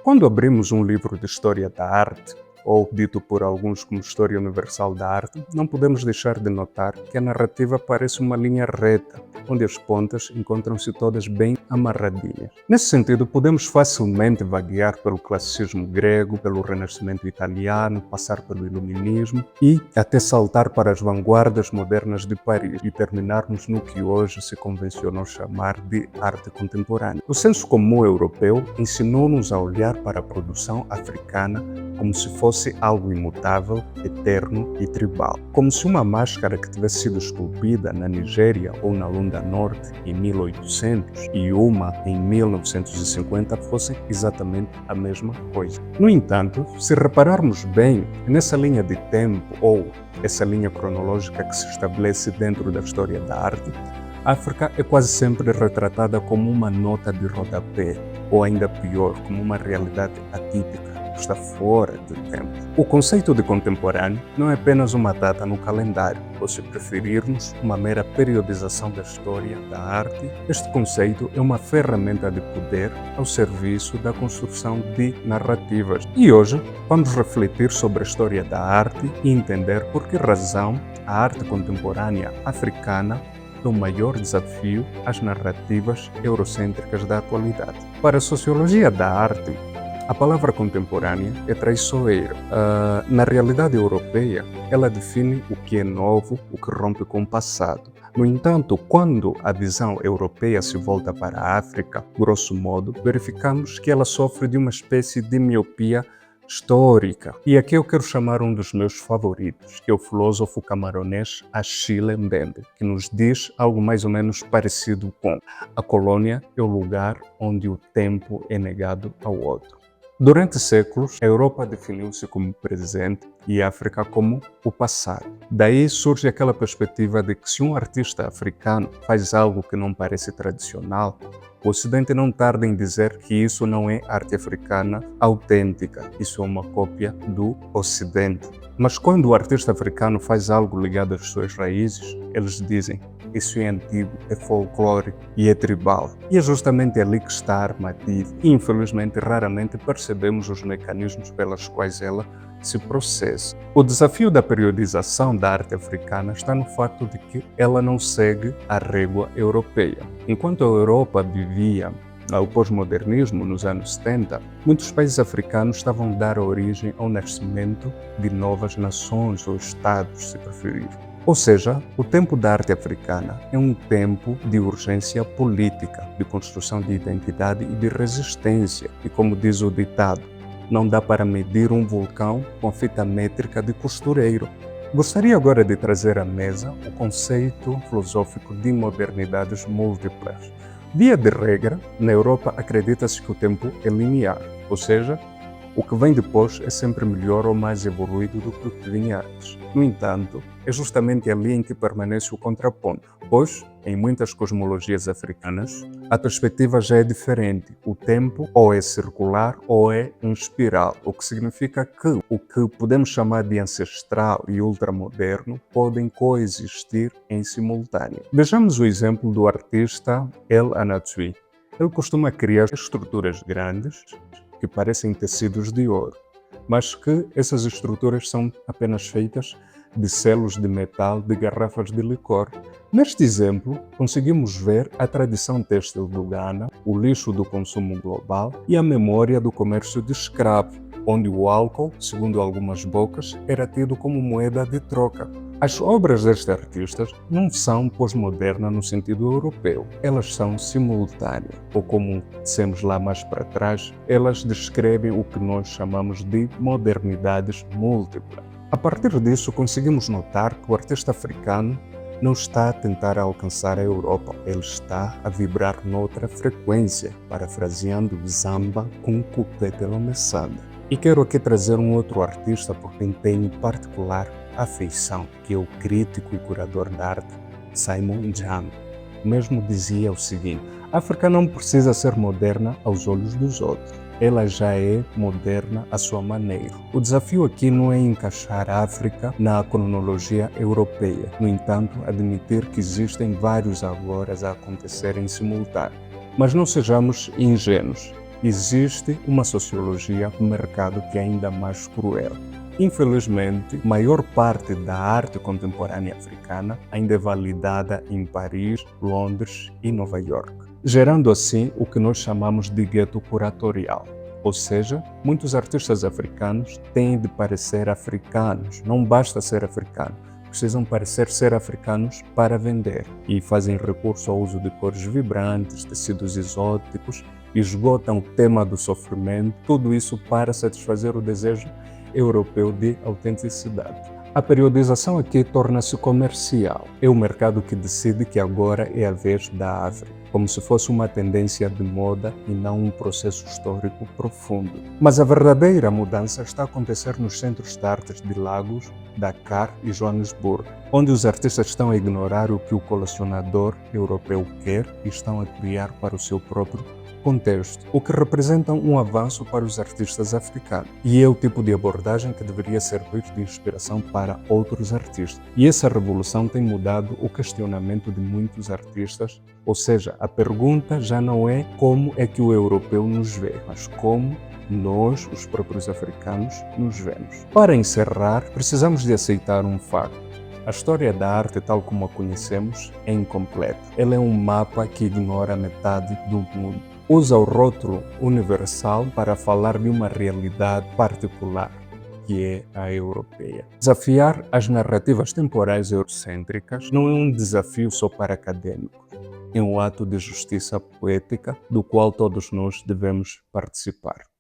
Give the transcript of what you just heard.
Quando abrimos um livro de história da arte, ou dito por alguns como História Universal da Arte, não podemos deixar de notar que a narrativa parece uma linha reta, onde as pontas encontram-se todas bem amarradinhas. Nesse sentido, podemos facilmente vaguear pelo classicismo grego, pelo renascimento italiano, passar pelo iluminismo e até saltar para as vanguardas modernas de Paris e terminarmos no que hoje se convencionou chamar de arte contemporânea. O senso comum europeu ensinou-nos a olhar para a produção africana como se fosse algo imutável, eterno e tribal. Como se uma máscara que tivesse sido esculpida na Nigéria ou na Lunda Norte em 1800 e uma em 1950 fossem exatamente a mesma coisa. No entanto, se repararmos bem nessa linha de tempo ou essa linha cronológica que se estabelece dentro da história da arte, a África é quase sempre retratada como uma nota de rodapé, ou ainda pior, como uma realidade atípica, que está fora do tempo. O conceito de contemporâneo não é apenas uma data no calendário, ou se preferirmos, uma mera periodização da história da arte. Este conceito é uma ferramenta de poder ao serviço da construção de narrativas. E hoje vamos refletir sobre a história da arte e entender por que razão a arte contemporânea africana é o maior desafio às narrativas eurocêntricas da atualidade. Para a sociologia da arte, a palavra contemporânea é traiçoeira. Na realidade europeia, ela define o que é novo, o que rompe com o passado. No entanto, quando a visão europeia se volta para a África, grosso modo, verificamos que ela sofre de uma espécie de miopia histórica. E aqui eu quero chamar um dos meus favoritos, que é o filósofo camaronês Achille Mbembe, que nos diz algo mais ou menos parecido com: a colônia é o lugar onde o tempo é negado ao outro. Durante séculos, a Europa definiu-se como presente e a África como o passado. Daí surge aquela perspectiva de que se um artista africano faz algo que não parece tradicional, o Ocidente não tarda em dizer que isso não é arte africana autêntica, isso é uma cópia do Ocidente. Mas quando o artista africano faz algo ligado às suas raízes, eles dizem: isso é antigo, é folclórico e é tribal. E é justamente ali que está a armadilha. E, infelizmente, raramente percebemos os mecanismos pelos quais ela se processa. O desafio da periodização da arte africana está no fato de que ela não segue a régua europeia. Enquanto a Europa vivia o pós-modernismo nos anos 70, muitos países africanos estavam a dar origem ao nascimento de novas nações ou estados, se preferir. Ou seja, o tempo da arte africana é um tempo de urgência política, de construção de identidade e de resistência. E como diz o ditado, não dá para medir um vulcão com fita métrica de costureiro. Gostaria agora de trazer à mesa o conceito filosófico de modernidades múltiplas. Via de regra, na Europa acredita-se que o tempo é linear, ou seja, o que vem depois é sempre melhor ou mais evoluído do que o que vinha antes. No entanto, é justamente ali em que permanece o contraponto, pois, em muitas cosmologias africanas, a perspectiva já é diferente. O tempo ou é circular ou é em espiral, o que significa que o que podemos chamar de ancestral e ultramoderno podem coexistir em simultâneo. Vejamos o exemplo do artista El Anatsui. Ele costuma criar estruturas grandes que parecem tecidos de ouro, mas que essas estruturas são apenas feitas de selos de metal de garrafas de licor. Neste exemplo, conseguimos ver a tradição têxtil do Ghana, o lixo do consumo global e a memória do comércio de escravo, onde o álcool, segundo algumas bocas, era tido como moeda de troca. As obras destes artistas não são pós-modernas no sentido europeu, elas são simultâneas, ou como dissemos lá mais para trás, elas descrevem o que nós chamamos de modernidades múltiplas. A partir disso, conseguimos notar que o artista africano não está a tentar alcançar a Europa, ele está a vibrar noutra frequência, parafraseando Zamba com Coupé Lomeçada. E quero aqui trazer um outro artista por quem tenho particular afeição, que é o crítico e curador da arte Simon Jam. O mesmo dizia o seguinte: a África não precisa ser moderna aos olhos dos outros, ela já é moderna à sua maneira. O desafio aqui não é encaixar a África na cronologia europeia, no entanto, admitir que existem vários agora a acontecer em simultâneo. Mas não sejamos ingênuos. existe uma sociologia do mercado que é ainda mais cruel. Infelizmente, maior parte da arte contemporânea africana ainda é validada em Paris, Londres e Nova York, gerando assim o que nós chamamos de gueto curatorial. Ou seja, muitos artistas africanos têm de parecer africanos, não basta ser africano, precisam parecer ser africanos para vender e fazem recurso ao uso de cores vibrantes, tecidos exóticos, esgotam o tema do sofrimento, tudo isso para satisfazer o desejo europeu de autenticidade. A periodização aqui torna-se comercial. É o mercado que decide que agora é a vez da árvore, como se fosse uma tendência de moda e não um processo histórico profundo. Mas a verdadeira mudança está a acontecer nos centros de artes de Lagos, Dakar e Joanesburgo, onde os artistas estão a ignorar o que o colecionador europeu quer e estão a criar para o seu próprio contexto, o que representa um avanço para os artistas africanos. E é o tipo de abordagem que deveria servir de inspiração para outros artistas. E essa revolução tem mudado o questionamento de muitos artistas, ou seja, a pergunta já não é como é que o europeu nos vê, mas como nós, os próprios africanos, nos vemos. Para encerrar, precisamos de aceitar um facto. A história da arte, tal como a conhecemos, é incompleta. Ela é um mapa que ignora metade do mundo. Usa o rótulo universal para falar de uma realidade particular, que é a europeia. Desafiar as narrativas temporais eurocêntricas não é um desafio só para acadêmicos, é um ato de justiça poética do qual todos nós devemos participar.